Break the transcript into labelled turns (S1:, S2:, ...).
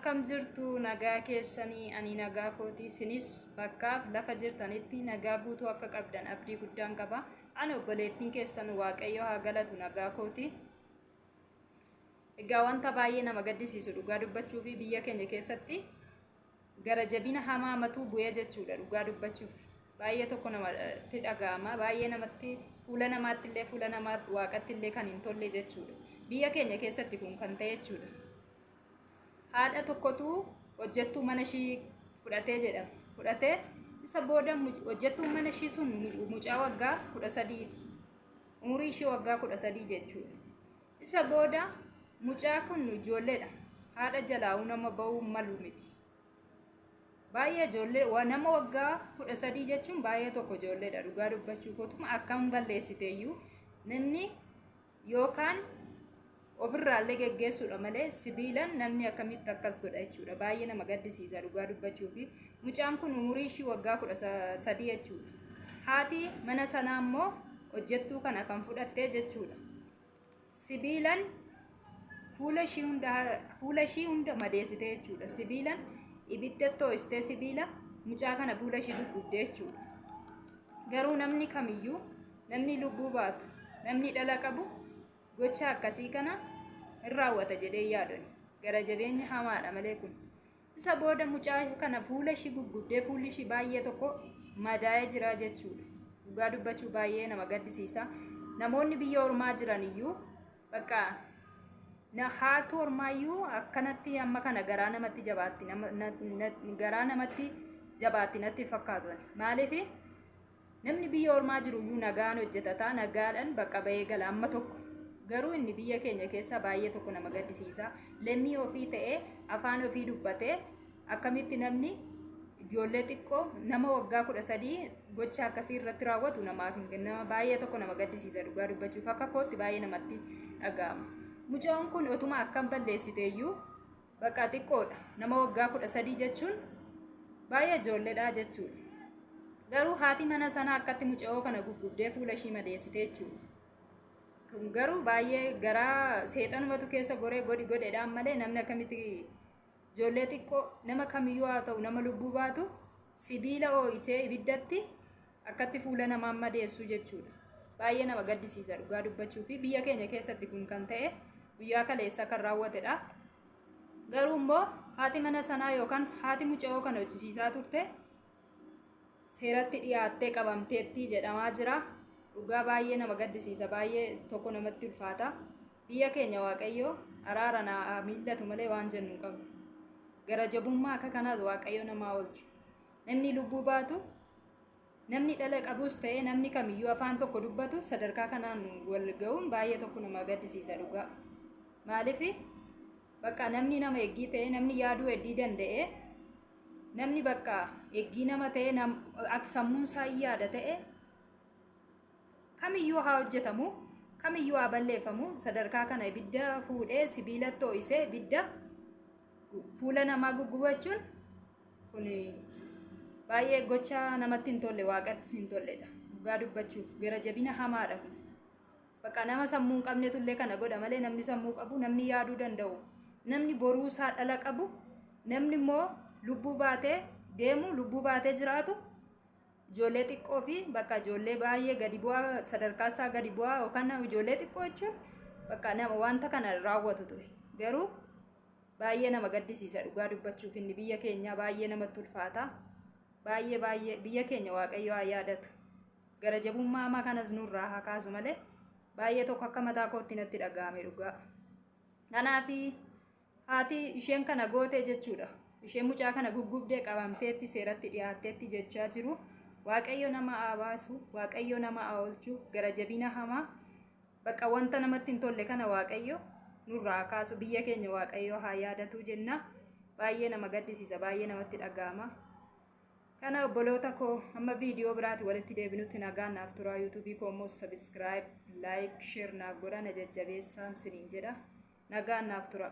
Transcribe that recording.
S1: akkam jirtu nagaa keessanii ani nagaa kooti sinis bakkaaf lafa jirtanitti nagaa guutuu akka qabdan abdii guddaan qaba ani obboleettiin keessan waaqayyo haa galatu nagaa kooti egaa wanta baay'ee nama gaddisiisu dhugaa dubbachuu fi biyya keenya keessatti gara jabina hamaa matuu bu'ee jechuudha dhugaa dubbachuuf baay'ee tokko namatti dhaga'ama baay'ee namatti fuula namaatti illee fuula namaatti waaqatti illee kan hin tolle jechuudha biyya keenya keessatti kun kan ta'e jechuudha haadha tokkotu hojjettuu mana ishii fudhatee jedhama fudhatee isa booda hojjettuu mana ishii sun mucaa waggaa 13ti umurii ishii waggaa 13 jechuudha isa booda mucaa kun ijoolleedha haadha jalaa nama ba'uu malu miti baay'ee ijoollee nama waggaa 13 jechuun baay'ee tokko ijoolleedha dhugaa dubbachuuf otuma akkam balleessiteeyyuu namni yookaan ofirraallee geggeessuudha malee sibiilan namni akkamitti akkas godha jechuudha baay'ee nama gaddisiisa dhugaa dubbachuuf mucaan kun umurii ishii waggaa 13 jechuudha haati mana sanaa immoo hojjettuu kana kan fudhattee jechuudha sibiilan fuula ishii hunda madeessite jechuudha sibiilan ibidda too'istee sibiila mucaa kana fuula ishii gubdee jechuudha garuu namni kamiyyuu namni lubbuu baatu namni dhala qabu gocha akkasii kana irraawwata jedhee yaadani gara jabeenya hamaadha malee kun isa booda mucaa kana fuula ishii gubdee fuulli ishii baay'ee tokko madaa'ee jira jechuudha dhugaa dubbachuu baay'ee nama gaddisiisa namoonni biyya ormaa jiran iyyuu bakka haatu ormaayyuu akkanatti amma kana garaa namatti jabaatti natti fakkaatu maaliif namni biyya ormaa jiru iyyuu nagaan hojjetata nagaadhaan bakka ba'ee gala amma tokko garuu inni biyya keenya keessa baay'ee tokko nama gaddisiisa lammii ofii ta'ee afaan ofii dubbatee akkamitti namni ijoollee xiqqoo nama waggaa 13 gocha akkasii irratti raawwatu namaaf hin nama baay'ee tokko nama gaddisiisa dhugaa dubbachuuf akka kootti baay'ee namatti dhaga'ama mucaan kun otuma akkam balleessiteeyyuu bakka xiqqoodha nama waggaa 13 jechuun baay'ee ijoolleedha jechuudha garuu haati mana sanaa akkatti mucaa kana gugubdee fuula ishii madeessite jechuudha garuu baay'ee garaa seexanumatu keessa goree godheedhaan malee namni akkamitti ijoollee xiqqoo nama kamiyyuu haa ta'u nama lubbuu baatu sibiila oo'isee ibiddatti akkatti fuula namaa madeessu jechuudha baay'ee nama gaddisiisa dhugaa dubbachuu fi biyya keenya keessatti kun kan ta'e guyyaa kaleessa kan raawwatedha garuu immoo haati mana sanaa yookaan haati mucaa kan hojjisiisaa turte seeratti dhiyaattee qabamteetti jedhamaa jira dhugaa baay'ee nama gaddisiisa baay'ee tokko namatti ulfaata biyya keenya waaqayyo araara naa miillatu malee waan jennu qabu gara jabummaa akka kanaas waaqayyo namaa oolchu namni lubbuu baatu namni dhala qabus ta'e namni kamiyyuu afaan tokko dubbatu sadarkaa kanaan wal ga'uun baay'ee tokko nama gaddisiisa dhugaa maaliif bakka namni nama eeggii ta'e namni yaaduu heddii danda'e namni bakka eeggii nama ta'e akka sammuun isaa yaada ta'e kamiyyuu haa hojjetamu kamiyyuu haa balleeffamu sadarkaa kana ibidda fuudhee sibiila too'isee ibidda fuula namaa guggubachuun kun baay'ee gocha namatti hin tolle waaqatti hin tolledha dhugaa dubbachuuf gara jabina hamaadha kun bakka nama sammuu hin qabnetullee kana godha malee namni sammuu qabu namni yaaduu danda'u namni boruu isaa dhala qabu namni immoo lubbuu baatee deemu lubbuu baatee jiraatu ijoollee xiqqoo fi bakka ijoollee baay'ee gadi bu'aa sadarkaa isaa gadi bu'aa yookaan ijoollee xiqqoo jechuun bakka nama wanta kana raawwatu ture garuu baay'ee nama gaddisiisa dhugaa dubbachuuf inni biyya keenya baay'ee namatti ulfaata baay'ee biyya keenya waaqayyo haa yaadatu gara jabummaa hamaa kanas nurraa haa kaasu malee baay'ee tokko akka mataa kootti natti dhaga'ame dhugaa kanaaf haati isheen kana goote jechuudha isheen mucaa kana gugubdee qabamteetti seeratti dhiyaatteetti jechaa jiru waaqayyo nama haa baasu waaqayyo nama haa oolchu gara jabina hamaa bakka wanta namatti hin tolle kana waaqayyo nurraa kaasu biyya keenya waaqayyo haa yaadatu jenna baay'ee nama gaddisiisa baay'ee namatti dhaga'ama kana obboloota koo amma viidiyoo biraatti walitti deebinutti nagaan naaf turaa yuutuubii koo immoo sabiskiraayib laayik sheer naaf godhaa na jajjabeessaa isiniin jedha nagaan naaf turaa